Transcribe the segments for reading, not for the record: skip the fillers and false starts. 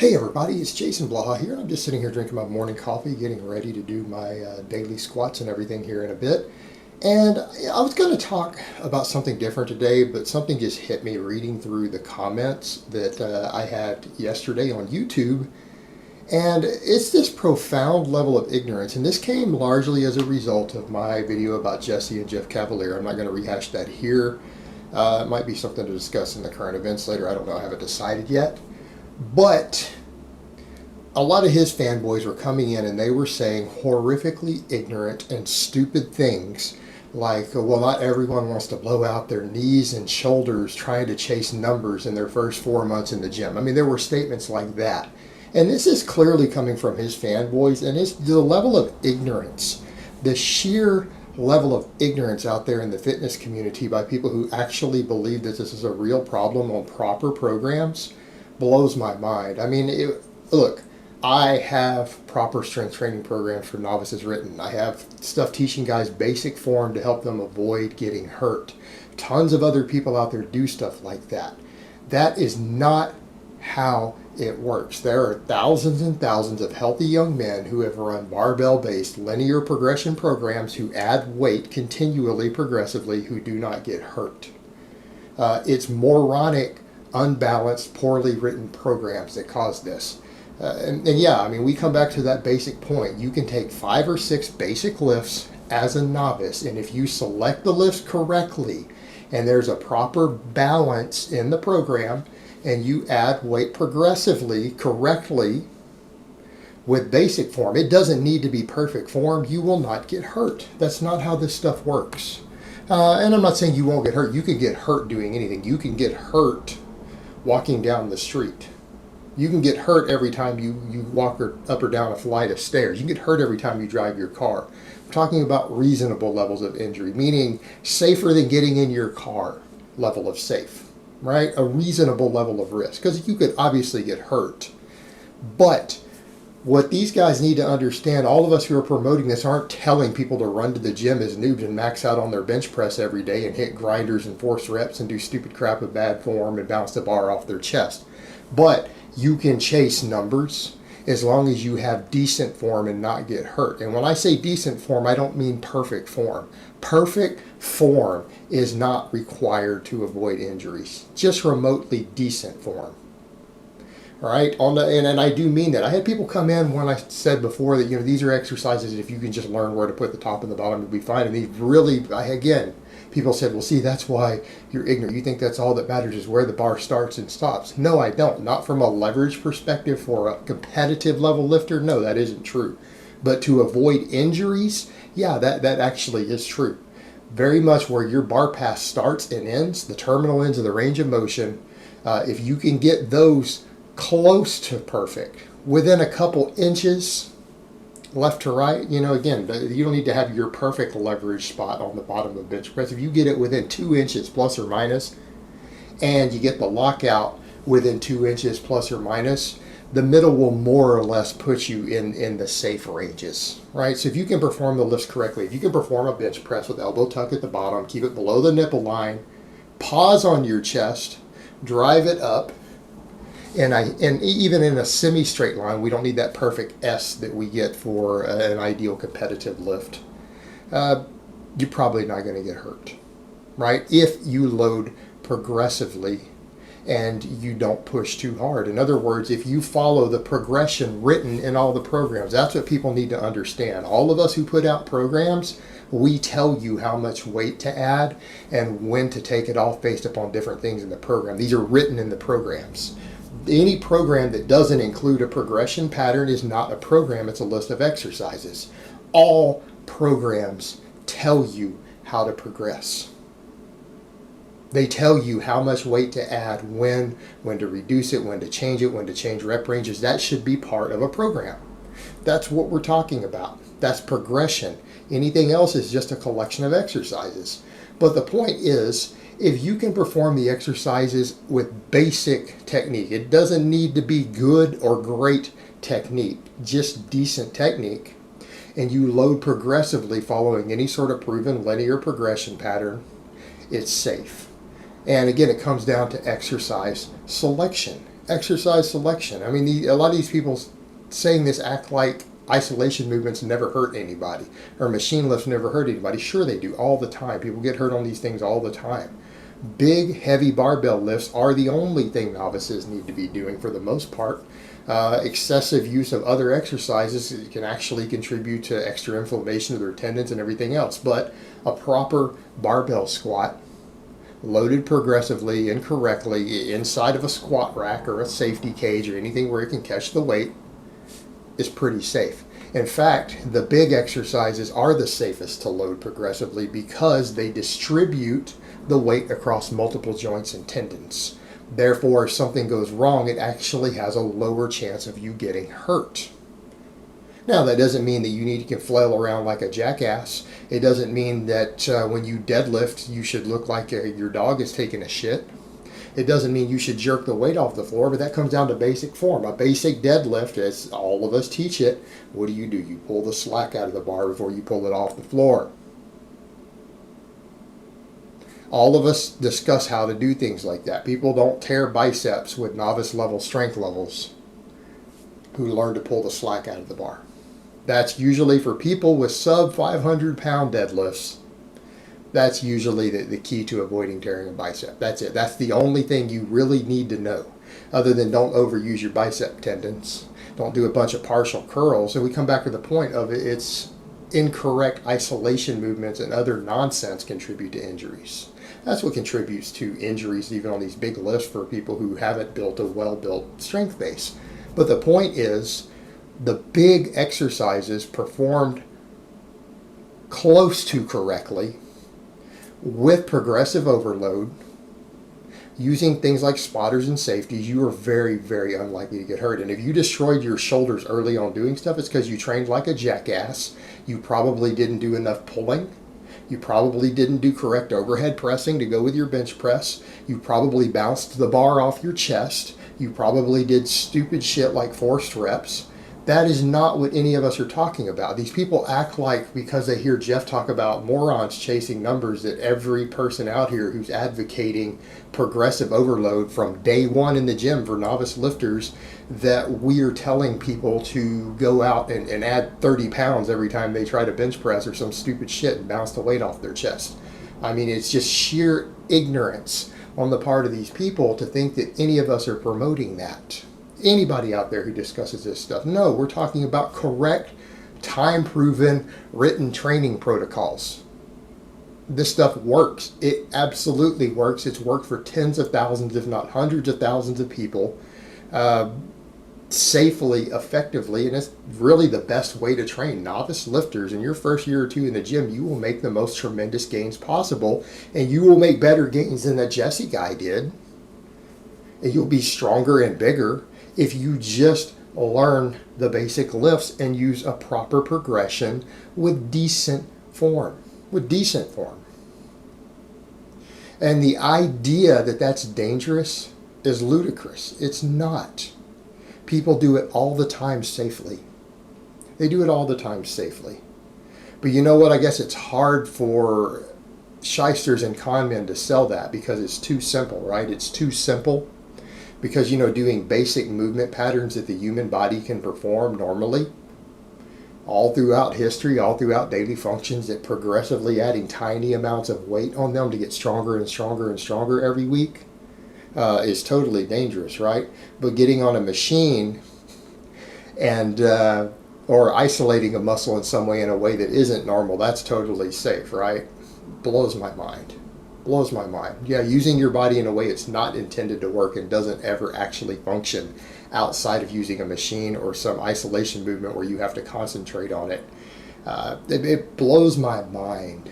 Hey everybody, it's Jason Blaha here. I'm just sitting here drinking my morning coffee, getting ready to do my daily squats and everything here in a bit. And I was going to talk about something different today, but something just hit me reading through the comments that I had yesterday on YouTube. And it's this profound level of ignorance. And this came largely as a result of my video about Jesse and Jeff Cavalier. I'm not going to rehash that here. It might be something to discuss in the current events later. I don't know. I haven't decided yet. But a lot of his fanboys were coming in and they were saying horrifically ignorant and stupid things like, well, not everyone wants to blow out their knees and shoulders trying to chase numbers in their first 4 months in the gym. I mean, there were statements like that. And this is clearly coming from his fanboys, and it's the level of ignorance, the sheer level of ignorance out there in the fitness community by people who actually believe that this is a real problem on proper programs blows my mind. I mean, look, I have proper strength training programs for novices written. I have stuff teaching guys basic form to help them avoid getting hurt. Tons of other people out there do stuff like that. That is not how it works. There are thousands and thousands of healthy young men who have run barbell-based linear progression programs who add weight continually, progressively, who do not get hurt. It's moronic, unbalanced, poorly written programs that cause this. And yeah, I mean, we come back to that basic point. You can take 5 or 6 basic lifts as a novice, and if you select the lifts correctly, and there's a proper balance in the program, and you add weight progressively, correctly, with basic form, it doesn't need to be perfect form, you will not get hurt. That's not how this stuff works. And I'm not saying you won't get hurt. You can get hurt doing anything. You can get hurt walking down the street. You can get hurt every time you walk up or down a flight of stairs. You can get hurt every time you drive your car. I'm talking about reasonable levels of injury, meaning safer than getting in your car level of safe, right? A reasonable level of risk, because you could obviously get hurt. But what these guys need to understand, all of us who are promoting this aren't telling people to run to the gym as noobs and max out on their bench press every day and hit grinders and force reps and do stupid crap with bad form and bounce the bar off their chest. But you can chase numbers as long as you have decent form and not get hurt. And when I say decent form, I don't mean perfect form. Perfect form is not required to avoid injuries. Just remotely decent form. All right, and I do mean that. I had people come in when I said before that, these are exercises that if you can just learn where to put the top and the bottom, you'll be fine. And these really, again, people said, well, see, that's why you're ignorant. You think that's all that matters is where the bar starts and stops. No, I don't. Not from a leverage perspective for a competitive level lifter. No, that isn't true. But to avoid injuries, yeah, that actually is true. Very much where your bar pass starts and ends, the terminal ends of the range of motion, if you can get those close to perfect, within a couple inches, left to right, again, you don't need to have your perfect leverage spot on the bottom of bench press. If you get it within 2 inches plus or minus, and you get the lockout within 2 inches plus or minus, the middle will more or less put you in the safe ranges, right? So if you can perform the lifts correctly, if you can perform a bench press with elbow tuck at the bottom, keep it below the nipple line, pause on your chest, drive it up, and even in a semi-straight line, we don't need that perfect S that we get for an ideal competitive lift. You're probably not going to get hurt, right? If you load progressively and you don't push too hard. In other words, if you follow the progression written in all the programs, that's what people need to understand. All of us who put out programs, we tell you how much weight to add and when to take it off based upon different things in the program. These are written in the programs. Any program that doesn't include a progression pattern is not a program, it's a list of exercises. All programs tell you how to progress. They tell you how much weight to add, when to reduce it, when to change rep ranges. That should be part of a program. That's what we're talking about. That's progression. Anything else is just a collection of exercises. But the point is, if you can perform the exercises with basic technique, it doesn't need to be good or great technique, just decent technique, and you load progressively following any sort of proven linear progression pattern, it's safe. And again, it comes down to exercise selection. exercise selection. I mean, a lot of these people saying this act like isolation movements never hurt anybody or machine lifts never hurt anybody. Sure they do, all the time. People get hurt on these things all the time. Big, heavy barbell lifts are the only thing novices need to be doing for the most part. Excessive use of other exercises can actually contribute to extra inflammation of their tendons and everything else. But a proper barbell squat, loaded progressively and correctly inside of a squat rack or a safety cage or anything where it can catch the weight, is pretty safe. In fact, the big exercises are the safest to load progressively because they distribute the weight across multiple joints and tendons. Therefore, if something goes wrong, it actually has a lower chance of you getting hurt. Now, that doesn't mean that you need to flail around like a jackass. It doesn't mean that when you deadlift, you should look like your dog is taking a shit. It doesn't mean you should jerk the weight off the floor, but that comes down to basic form. A basic deadlift, as all of us teach it, what do? You pull the slack out of the bar before you pull it off the floor. All of us discuss how to do things like that. People don't tear biceps with novice level strength levels who learn to pull the slack out of the bar. That's usually for people with sub 500 pound deadlifts. That's usually the key to avoiding tearing a bicep. That's it. That's the only thing you really need to know. Other than don't overuse your bicep tendons. Don't do a bunch of partial curls. And we come back to the point of it's incorrect isolation movements and other nonsense contribute to injuries. That's what contributes to injuries even on these big lifts for people who haven't built a well-built strength base. But the point is, the big exercises performed close to correctly with progressive overload, using things like spotters and safeties, you are very, very unlikely to get hurt. And if you destroyed your shoulders early on doing stuff, it's because you trained like a jackass. You probably didn't do enough pulling. You probably didn't do correct overhead pressing to go with your bench press. You probably bounced the bar off your chest. You probably did stupid shit like forced reps. That is not what any of us are talking about. These people act like because they hear Jeff talk about morons chasing numbers that every person out here who's advocating progressive overload from day one in the gym for novice lifters, that we are telling people to go out and add 30 pounds every time they try to bench press or some stupid shit and bounce the weight off their chest. I mean, it's just sheer ignorance on the part of these people to think that any of us are promoting that. Anybody out there who discusses this stuff. No, we're talking about correct, time-proven, written training protocols. This stuff works. It absolutely works. It's worked for tens of thousands, if not hundreds of thousands of people, safely, effectively, and it's really the best way to train novice lifters. In your first year or two in the gym, you will make the most tremendous gains possible, and you will make better gains than that Jesse guy did. And you'll be stronger and bigger if you just learn the basic lifts and use a proper progression with decent form. And the idea that that's dangerous is ludicrous. It's not. People do it all the time safely. They do it all the time safely. But you know what? I guess it's hard for shysters and con men to sell that because it's too simple, right? It's too simple. Because, doing basic movement patterns that the human body can perform normally, all throughout history, all throughout daily functions, that progressively adding tiny amounts of weight on them to get stronger and stronger and stronger every week is totally dangerous, right? But getting on a machine and or isolating a muscle in some way in a way that isn't normal, that's totally safe, right? Blows my mind. Yeah, using your body in a way it's not intended to work and doesn't ever actually function outside of using a machine or some isolation movement where you have to concentrate on it. It blows my mind,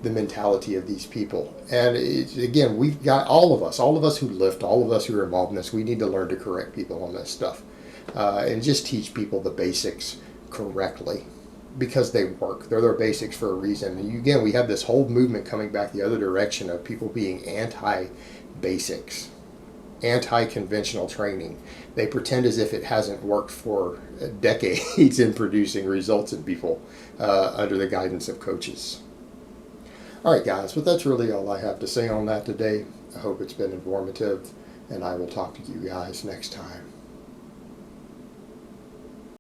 the mentality of these people. And again, we've got all of us who lift, all of us who are involved in this, we need to learn to correct people on this stuff and just teach people the basics correctly. Because they work. They're their basics for a reason. And again, we have this whole movement coming back the other direction of people being anti-basics, anti-conventional training. They pretend as if it hasn't worked for decades in producing results in people under the guidance of coaches. All right, guys, but that's really all I have to say on that today. I hope it's been informative. and I will talk to you guys next time.